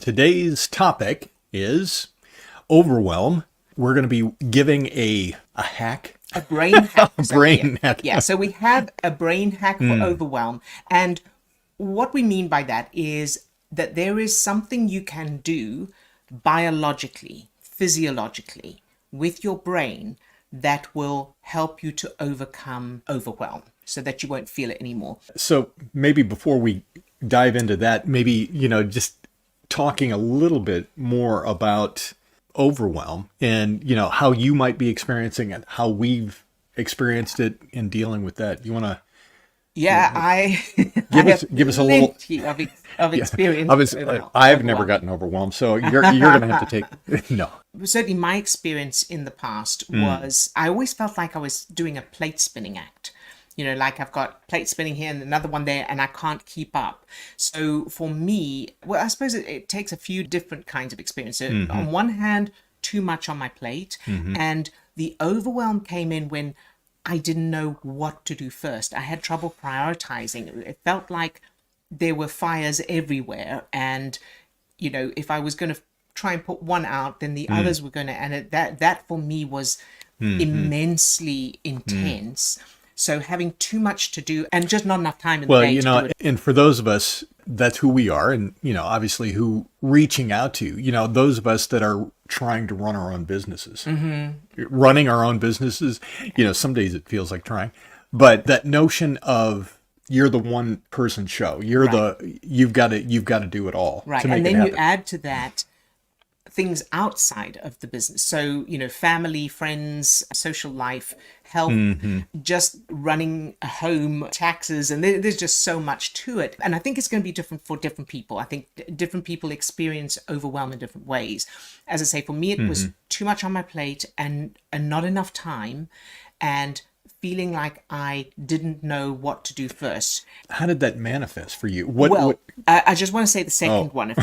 Today's topic is overwhelm. We're going to be giving a hack. A brain hack. A brain hack. Yeah, so we have a brain hack for overwhelm. And what we mean by that is that there is something you can do biologically, physiologically, with your brain that will help you to overcome overwhelm so that you won't feel it anymore. So maybe before we dive into that, maybe, just talking a little bit more about overwhelm and, how you might be experiencing it, how we've experienced it in dealing with that. You want to Yeah, I give us a little plenty of experience. I've never gotten overwhelmed, so you're going to have to take no. Certainly my experience in the past was I always felt like I was doing a plate spinning act. Like I've got plate spinning here and another one there and I can't keep up. So for me, well, I suppose it takes a few different kinds of experience. So on one hand, too much on my plate, and the overwhelm came in when I didn't know what to do first. I had trouble prioritizing. It felt like there were fires everywhere, and if I was going to try and put one out, then the others were going to, and that for me was immensely intense. So having too much to do and just not enough time in the day to do it. And for those of us, that's who we are, and obviously who reaching out to, those of us that are trying to run our own businesses, running our own businesses. Some days it feels like trying, but that notion of you're the one person show, you're you've got to do it all, right? To make and then it happen. You add to that things outside of the business. So, family, friends, social life, health, just running a home, taxes, and there's just so much to it. And I think it's going to be different for different people. I think different people experience overwhelm in different ways. As I say, for me, it was too much on my plate and not enough time, and feeling like I didn't know what to do first. How did that manifest for you? I just want to say the second one.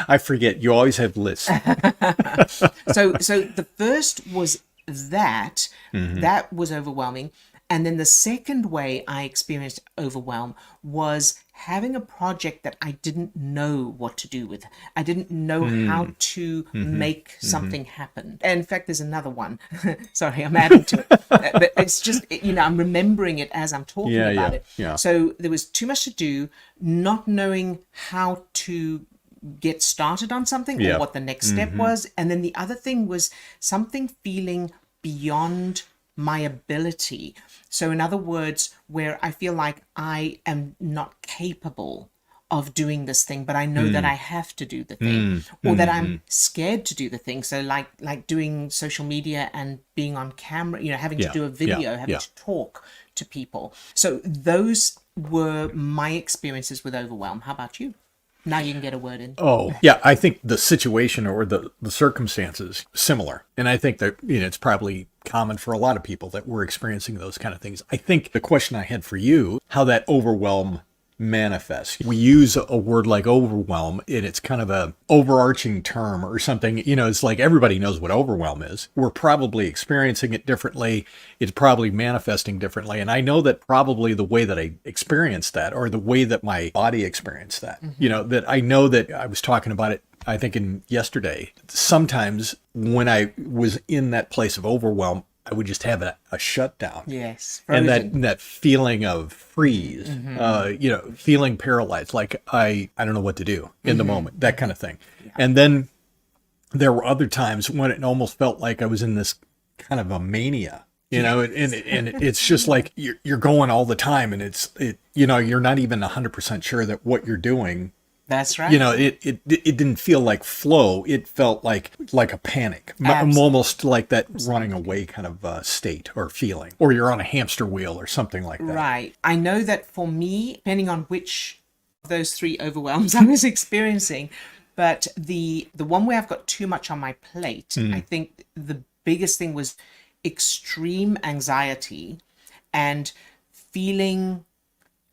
I forget. You always have lists. So the first was that was overwhelming. And then the second way I experienced overwhelm was having a project that I didn't know what to do with. I didn't know how to make something happen. And in fact, there's another one. Sorry, I'm adding to it. But it's just, I'm remembering it as I'm talking about it. Yeah. So there was too much to do, not knowing how to get started on something or what the next step was. And then the other thing was something feeling beyond my ability. So in other words, where I feel like I am not capable of doing this thing, but I know that I have to do the thing, or that I'm scared to do the thing. So like doing social media and being on camera, having to do a video, having to talk to people. So those were my experiences with overwhelm. How about you? Now you can get a word in. Oh, yeah. I think the situation or the circumstances similar. And I think that, it's probably common for a lot of people that we're experiencing those kind of things. I think the question I had for you, how that overwhelm manifests. We use a word like overwhelm, and it's kind of a overarching term or something. It's like everybody knows what overwhelm is. We're probably experiencing it differently. It's probably manifesting differently. And I know that probably the way that I experienced that, or the way that my body experienced that, that I know that I was talking about it, I think yesterday, sometimes when I was in that place of overwhelm, I would just have a shutdown. Yes. Frozen. And that feeling of freeze, feeling paralyzed, like I don't know what to do in the moment, that kind of thing. Yeah. And then there were other times when it almost felt like I was in this kind of a mania, and it's just like you're going all the time, and you're not even 100% sure that what you're doing. That's right. It didn't feel like flow. It felt like a panic, almost like that running away kind of state or feeling, or you're on a hamster wheel or something like that. Right. I know that for me, depending on which of those three overwhelms I was experiencing, but the one where I've got too much on my plate, I think the biggest thing was extreme anxiety and feeling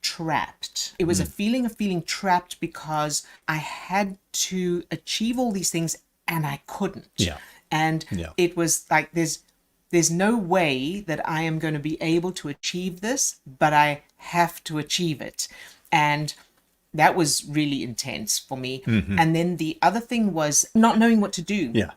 trapped. It was a feeling of feeling trapped because I had to achieve all these things and I couldn't. Yeah. And it was like there's no way that I am going to be able to achieve this, but I have to achieve it. And that was really intense for me. And then the other thing was not knowing what to do. Yeah.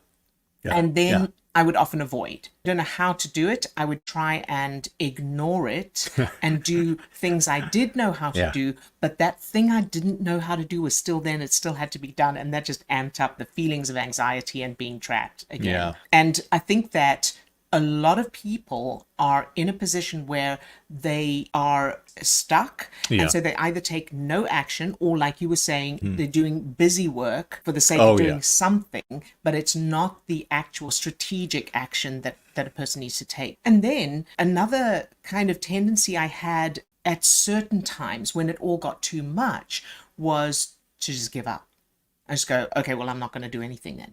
Yeah. And then yeah. I would often avoid. I don't know how to do it. I would try and ignore it and do things I did know how to Yeah. do, but that thing I didn't know how to do was still then, it still had to be done. And that just amped up the feelings of anxiety and being trapped again. Yeah. And I think that a lot of people are in a position where they are stuck. Yeah. And so they either take no action, or like you were saying, they're doing busy work for the sake Oh, of doing yeah. something, but it's not the actual strategic action that a person needs to take. And then another kind of tendency I had at certain times when it all got too much was to just give up. I just go, okay, well, I'm not going to do anything then.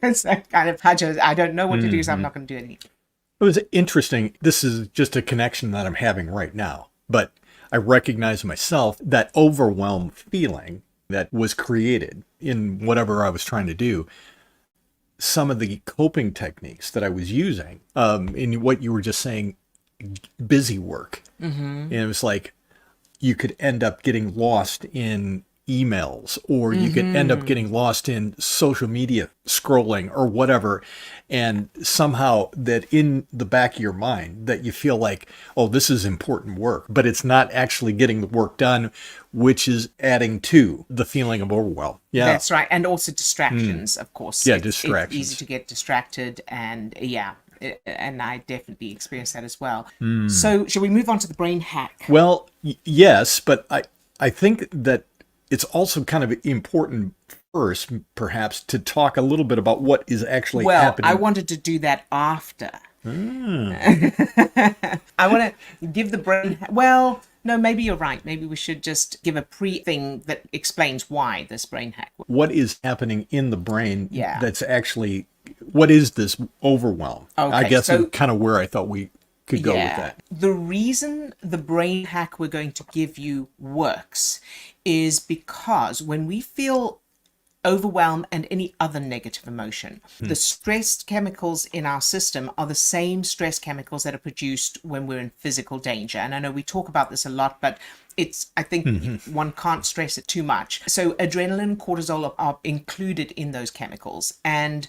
It's that kind of I don't know what to do, so I'm not going to do anything. It was interesting. This is just a connection that I'm having right now, but I recognize myself that overwhelm feeling that was created in whatever I was trying to do. Some of the coping techniques that I was using, in what you were just saying, busy work. And it was like you could end up getting lost in emails, or you could end up getting lost in social media scrolling or whatever. And somehow that in the back of your mind that you feel like, oh, this is important work, but it's not actually getting the work done, which is adding to the feeling of overwhelm. Yeah. That's right. And also distractions, of course. Yeah, It's distractions. easy to get distracted, and and I definitely experienced that as well. So shall we move on to the brain hack? Well, yes, but I think that it's also kind of important first, perhaps, to talk a little bit about what is actually happening. I wanted to do that after. I want to give the brain... Well, no, maybe you're right. Maybe we should just give a pre-thing that explains why this brain hack works. What is happening in the brain Yeah. that's actually... What is this overwhelm? Okay, I guess so- it's kind of where I thought we could go with that. The reason the brain hack we're going to give you works is because when we feel overwhelm and any other negative emotion, the stress chemicals in our system are the same stress chemicals that are produced when we're in physical danger. And I know we talk about this a lot, but I think one can't stress it too much. So adrenaline and cortisol are included in those chemicals. And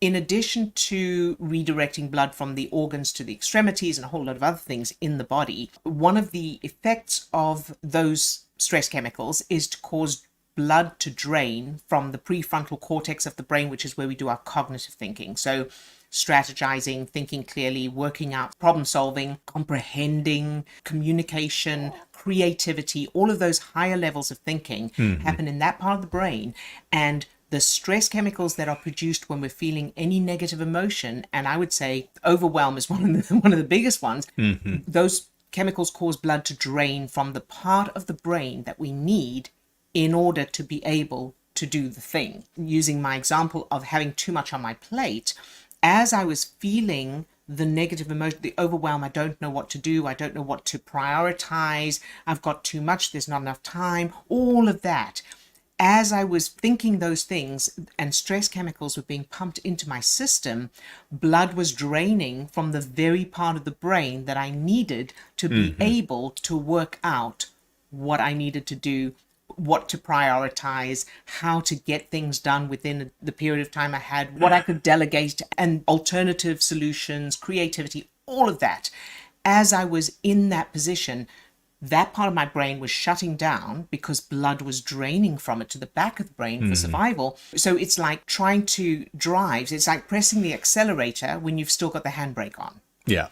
in addition to redirecting blood from the organs to the extremities and a whole lot of other things in the body, one of the effects of those stress chemicals is to cause blood to drain from the prefrontal cortex of the brain, which is where we do our cognitive thinking. So strategizing, thinking clearly, working out, problem solving, comprehending, communication, creativity, all of those higher levels of thinking happen in that part of the brain. And the stress chemicals that are produced when we're feeling any negative emotion, and I would say overwhelm is one of the biggest ones, those chemicals cause blood to drain from the part of the brain that we need in order to be able to do the thing. Using my example of having too much on my plate, as I was feeling the negative emotion, the overwhelm, I don't know what to do, I don't know what to prioritize, I've got too much, there's not enough time, all of that. As I was thinking those things and stress chemicals were being pumped into my system, blood was draining from the very part of the brain that I needed to be able to work out what I needed to do, what to prioritize, how to get things done within the period of time I had, what I could delegate, and alternative solutions, creativity, all of that. As I was in that position, that part of my brain was shutting down because blood was draining from it to the back of the brain for survival. So it's like trying to drive. It's like pressing the accelerator when you've still got the handbrake on. Yeah.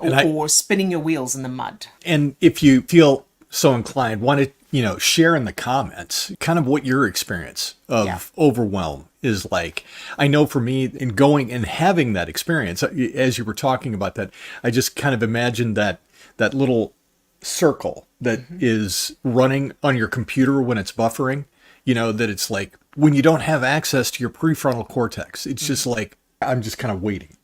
Or spinning your wheels in the mud. And if you feel so inclined, want to, share in the comments kind of what your experience of overwhelm is like. I know for me, in going and having that experience, as you were talking about that, I just kind of imagined that little circle that is running on your computer when it's buffering, that it's like when you don't have access to your prefrontal cortex, it's just like, I'm just kind of waiting.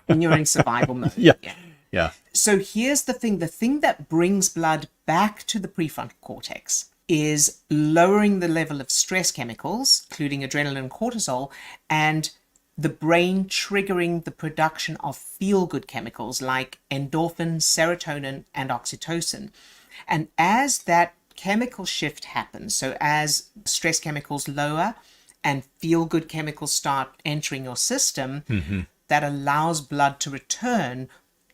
When you're in survival mode. Yeah. So here's the thing that brings blood back to the prefrontal cortex is lowering the level of stress chemicals, including adrenaline and cortisol, and the brain triggering the production of feel-good chemicals like endorphins, serotonin, and oxytocin. And as that chemical shift happens, so as stress chemicals lower and feel-good chemicals start entering your system, that allows blood to return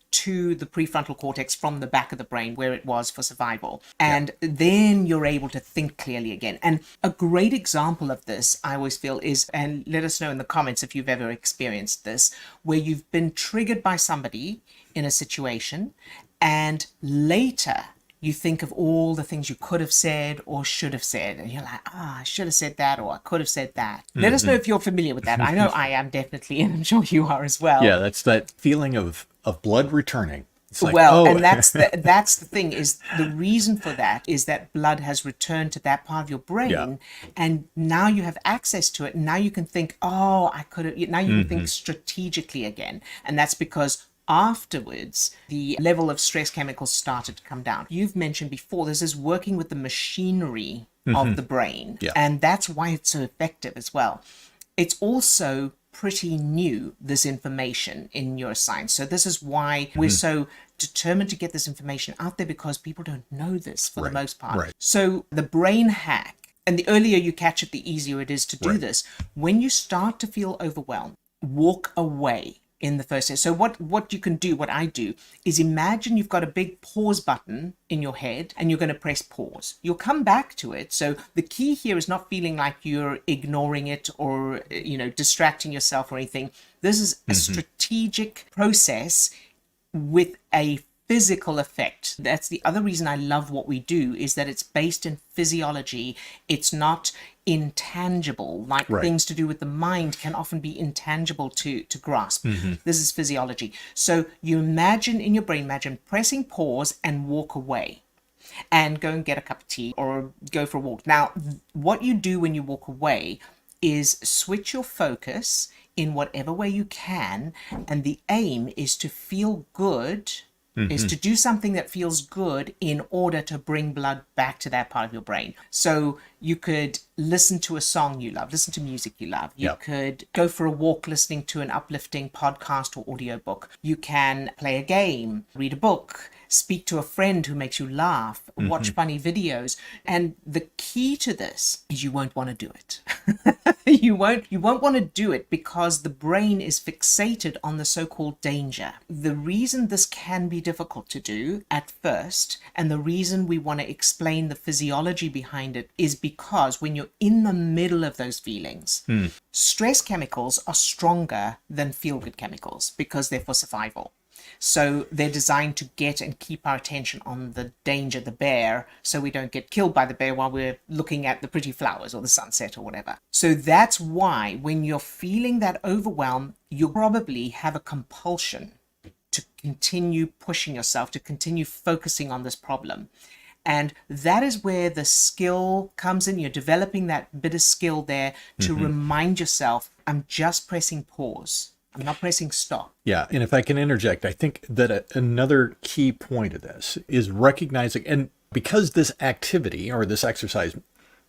to the prefrontal cortex from the back of the brain where it was for survival. And then you're able to think clearly again. And a great example of this, I always feel, is, and let us know in the comments if you've ever experienced this, where you've been triggered by somebody in a situation and later you think of all the things you could have said or should have said, and you're like, I should have said that, or I could have said that. Let us know if you're familiar with that. I know I am definitely, and I'm sure you are as well. Yeah, that's that feeling of blood returning. It's like, and that's the thing, is the reason for that is that blood has returned to that part of your brain, and now you have access to it. And now you can think, I could have. Now you can think strategically again, and that's because afterwards the level of stress chemicals started to come down. You've mentioned before, this is working with the machinery of the brain, and that's why it's so effective as well. It's also pretty new, this information in neuroscience. So this is why we're so determined to get this information out there, because people don't know this for the most part. So the brain hack, and the earlier you catch it, the easier it is to do this. When you start to feel overwhelmed, walk away in the first step. So what you can do, what I do, is imagine you've got a big pause button in your head and you're going to press pause. You'll come back to it. So the key here is not feeling like you're ignoring it or, distracting yourself or anything. This is a strategic process with a physical effect. That's the other reason I love what we do, is that it's based in physiology. It's not intangible, like things to do with the mind can often be intangible to grasp. This is physiology. So you imagine in your brain, imagine pressing pause and walk away and go and get a cup of tea or go for a walk. Now, what you do when you walk away is switch your focus in whatever way you can, and the aim is to feel good, is to do something that feels good in order to bring blood back to that part of your brain. So you could listen to a song you love, listen to music you love. You could go for a walk listening to an uplifting podcast or audiobook. You can play a game, read a book, speak to a friend who makes you laugh, watch funny videos. And the key to this is you won't want to do it. You won't want to do it because the brain is fixated on the so-called danger. The reason this can be difficult to do at first, and the reason we want to explain the physiology behind it, is because when you're in the middle of those feelings, stress chemicals are stronger than feel-good chemicals because they're for survival. So they're designed to get and keep our attention on the danger, the bear, so we don't get killed by the bear while we're looking at the pretty flowers or the sunset or whatever. So that's why when you're feeling that overwhelm, you probably have a compulsion to continue pushing yourself, to continue focusing on this problem. And that is where the skill comes in. You're developing that bit of skill there to remind yourself, I'm just pressing pause. I'm not pressing stop. Yeah. And if I can interject, I think that another key point of this is recognizing, and because this activity or this exercise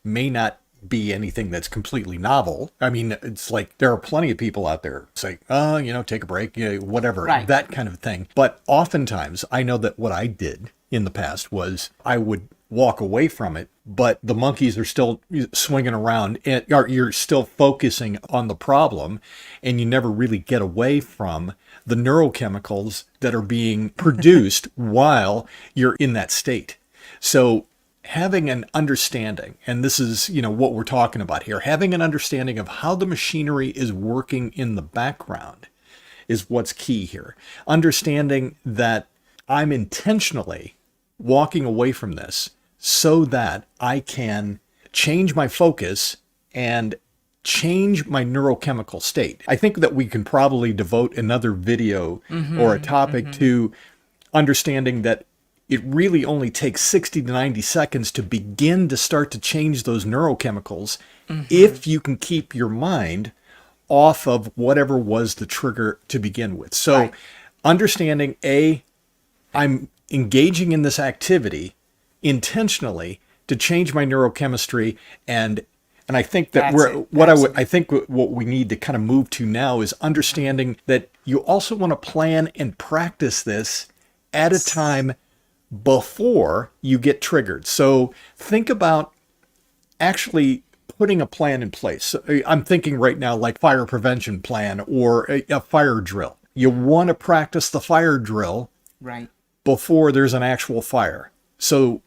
may not be anything that's completely novel. I mean, it's like there are plenty of people out there say, take a break, whatever, that kind of thing. But oftentimes I know that what I did in the past was I would walk away from it, but the monkeys are still swinging around and you're still focusing on the problem, and you never really get away from the neurochemicals that are being produced while you're in that state. So having an understanding, and this is, what we're talking about here, having an understanding of how the machinery is working in the background is what's key here. Understanding that I'm intentionally walking away from this so that I can change my focus and change my neurochemical state. I think that we can probably devote another video or a topic to understanding that it really only takes 60 to 90 seconds to begin to start to change those neurochemicals if you can keep your mind off of whatever was the trigger to begin with. So understanding, I'm engaging in this activity intentionally to change my neurochemistry, and I think that what we need to kind of move to now is understanding that you also want to plan and practice this at a time before you get triggered. So think about actually putting a plan in place. So I'm thinking right now like fire prevention plan or a fire drill. You want to practice the fire drill Right. before there's an actual fire. So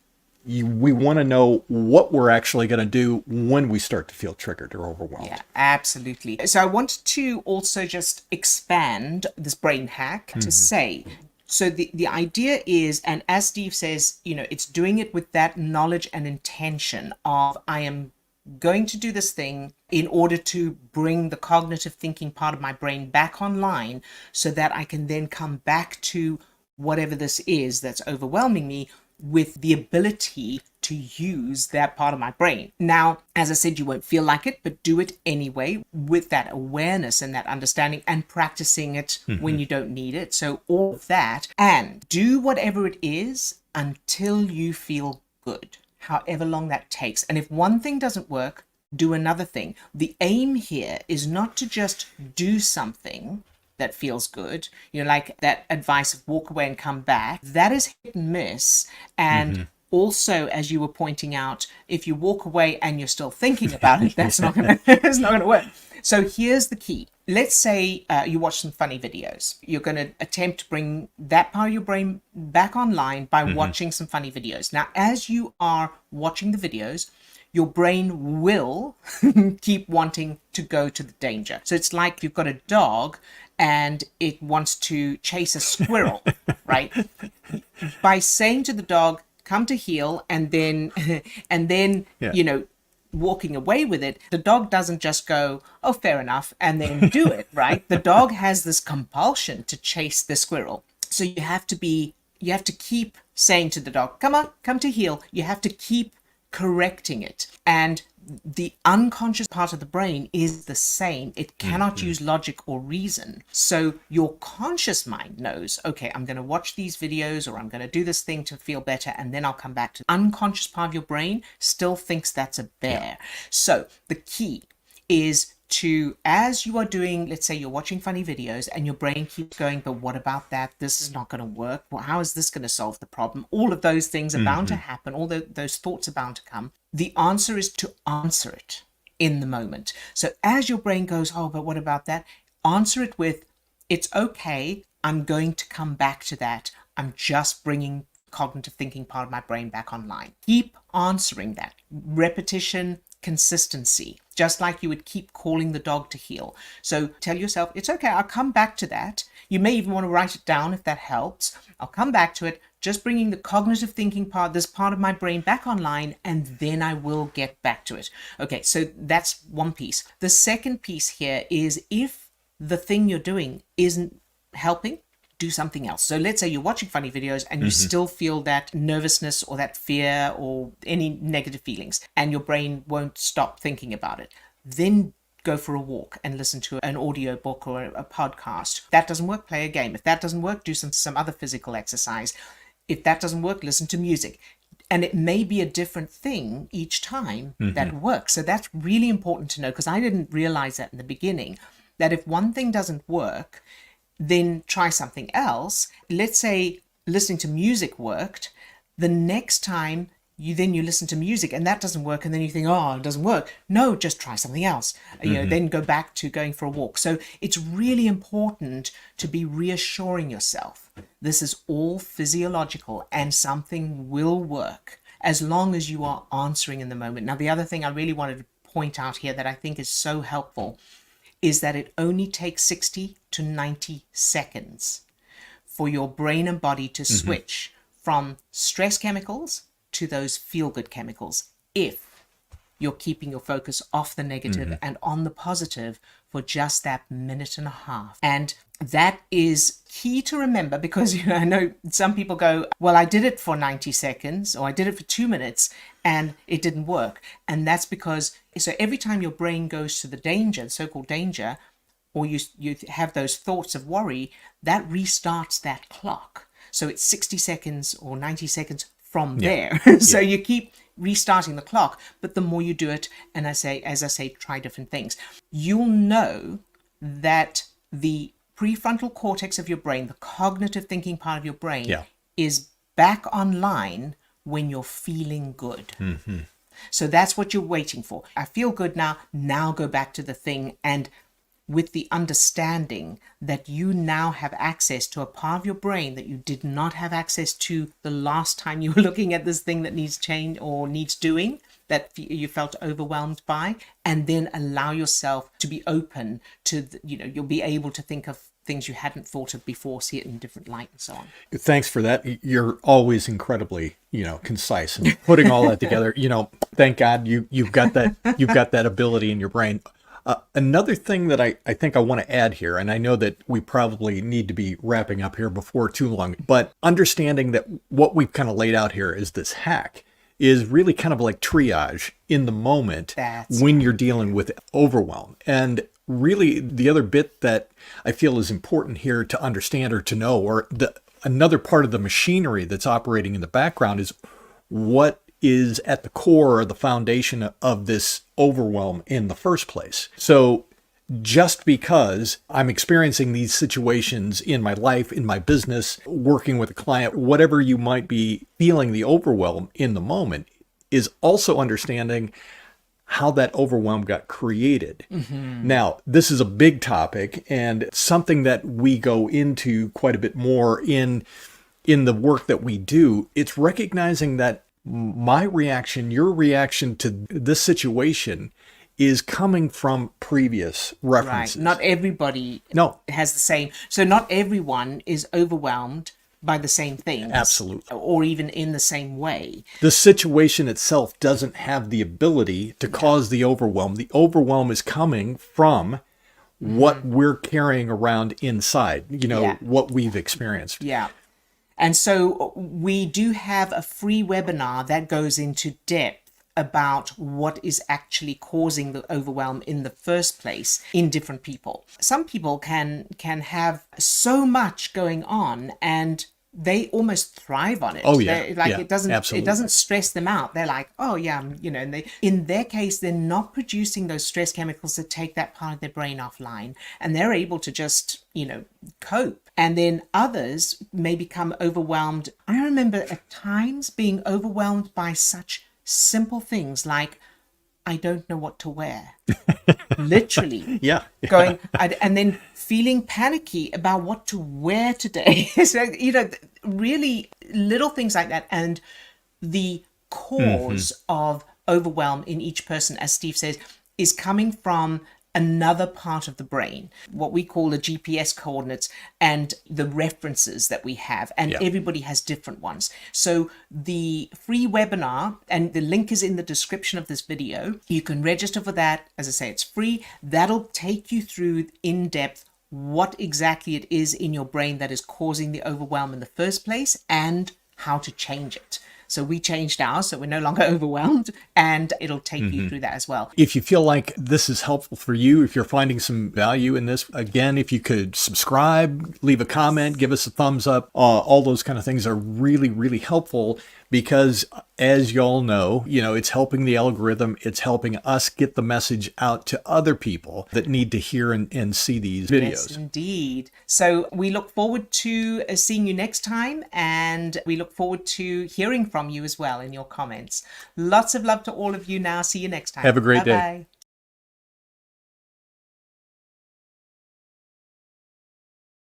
we want to know what we're actually going to do when we start to feel triggered or overwhelmed. Yeah, absolutely. So I wanted to also just expand this brain hack to say, so the idea is, and as Steve says, it's doing it with that knowledge and intention of, I am going to do this thing in order to bring the cognitive thinking part of my brain back online so that I can then come back to whatever this is that's overwhelming me with the ability to use that part of my brain. Now, as I said, you won't feel like it, but do it anyway with that awareness and that understanding and practicing it when you don't need it. So all of that, and do whatever it is until you feel good, however long that takes. And if one thing doesn't work, do another thing. The aim here is not to just do something that feels good, like that advice of walk away and come back. That is hit and miss. And also, as you were pointing out, if you walk away and you're still thinking about it, that's not gonna it's not gonna work. So here's the key. Let's say you watch some funny videos. You're going to attempt to bring that part of your brain back online by watching some funny videos. Now, as you are watching the videos, your brain will keep wanting to go to the danger. So it's like you've got a dog and it wants to chase a squirrel, right? By saying to the dog, come to heel, and then walking away with it, the dog doesn't just go, oh, fair enough, and then do it, right? The dog has this compulsion to chase the squirrel. So you have to keep saying to the dog, come on, come to heel. You have to keep correcting it. And the unconscious part of the brain is the same. It cannot use logic or reason. So your conscious mind knows, okay, I'm going to watch these videos or I'm going to do this thing to feel better, and then I'll come back to the unconscious part of your brain still thinks that's a bear. So the key is to, as you are doing, let's say you're watching funny videos and your brain keeps going, but what about that? This is not going to work. Well, how is this going to solve the problem? All of those things are bound to happen. All those thoughts are bound to come. The answer is to answer it in the moment. So as your brain goes, oh, but what about that? Answer it with, it's okay. I'm going to come back to that. I'm just bringing cognitive thinking part of my brain back online. Keep answering that. Repetition, consistency, just like you would keep calling the dog to heel. So tell yourself, it's okay, I'll come back to that. You may even want to write it down if that helps. I'll come back to it, just bringing the cognitive thinking part, this part of my brain back online, and then I will get back to it. Okay, so that's one piece. The second piece here is, if the thing you're doing isn't helping, do something else. So let's say you're watching funny videos and you still feel that nervousness or that fear or any negative feelings, and your brain won't stop thinking about it. Then go for a walk and listen to an audio book or a podcast. If that doesn't work, play a game. If that doesn't work, do some other physical exercise. If that doesn't work, listen to music. And it may be a different thing each time that works. So that's really important to know, because I didn't realize that in the beginning, that if one thing doesn't work, then try something else. Let's say listening to music worked. The next time you listen to music and that doesn't work, and then you think, oh, it doesn't work. No, just try something else. Then go back to going for a walk. So it's really important to be reassuring yourself. This is all physiological and something will work as long as you are answering in the moment. Now, the other thing I really wanted to point out here that I think is so helpful is that it only takes 60 to 90 seconds for your brain and body to switch from stress chemicals to those feel-good chemicals, if you're keeping your focus off the negative and on the positive for just that minute and a half. And that is key to remember, because I know some people go, well, I did it for 90 seconds or I did it for 2 minutes and it didn't work. And that's because, so every time your brain goes to the danger, the so-called danger, or you have those thoughts of worry, that restarts that clock. So it's 60 seconds or 90 seconds from there. So you keep restarting the clock, but the more you do it, and as I say, try different things, you'll know that the prefrontal cortex of your brain, the cognitive thinking part of your brain, is back online when you're feeling good. So that's what you're waiting for. I feel good now. Now go back to the thing, and with the understanding that you now have access to a part of your brain that you did not have access to the last time you were looking at this thing that needs change or needs doing, that you felt overwhelmed by, and then allow yourself to be open to, you'll be able to think of things you hadn't thought of before, see it in a different light, and so on. Thanks for that. You're always incredibly, concise and putting all that together. Thank God you've got that ability in your brain. Another thing that I think I want to add here, and I know that we probably need to be wrapping up here before too long, but understanding that what we've kind of laid out here is this hack is really kind of like triage in the moment when you're dealing with overwhelm. And really the other bit that I feel is important here to understand or to know, or another part of the machinery that's operating in the background, is what is at the core or the foundation of this overwhelm in the first place. So just because I'm experiencing these situations in my life, in my business, working with a client, whatever you might be feeling the overwhelm in the moment, is also understanding how that overwhelm got created. Now, this is a big topic and something that we go into quite a bit more in the work that we do. It's recognizing that my reaction, your reaction to this situation is coming from previous references. Right. Not everybody has the same. So not everyone is overwhelmed by the same things. Absolutely. Or even in the same way. The situation itself doesn't have the ability to cause the overwhelm. The overwhelm is coming from what we're carrying around inside, what we've experienced. Yeah. And so we do have a free webinar that goes into depth about what is actually causing the overwhelm in the first place in different people. Some people can have so much going on and they almost thrive on it. Oh yeah, it doesn't stress them out. They're like, oh yeah, and in their case, they're not producing those stress chemicals that take that part of their brain offline, and they're able to just cope. And then others may become overwhelmed. I remember at times being overwhelmed by such simple things like, I don't know what to wear. Literally. Yeah. Going, and then feeling panicky about what to wear today. So, really little things like that. And the cause of overwhelm in each person, as Steve says, is coming from another part of the brain, what we call the GPS coordinates and the references that we have. And everybody has different ones. So the free webinar, and the link is in the description of this video, you can register for that. As I say, it's free. That'll take you through in depth what exactly it is in your brain that is causing the overwhelm in the first place and how to change it. So we changed ours, so we're no longer overwhelmed, and it'll take you through that as well. If you feel like this is helpful for you, if you're finding some value in this, again, if you could subscribe, leave a comment, give us a thumbs up, all those kind of things are really, really helpful because, as y'all know, it's helping the algorithm. It's helping us get the message out to other people that need to hear and see these videos. Yes, indeed. So we look forward to seeing you next time, and we look forward to hearing from you as well in your comments. Lots of love to all of you now. See you next time. Have a great day. Bye-bye.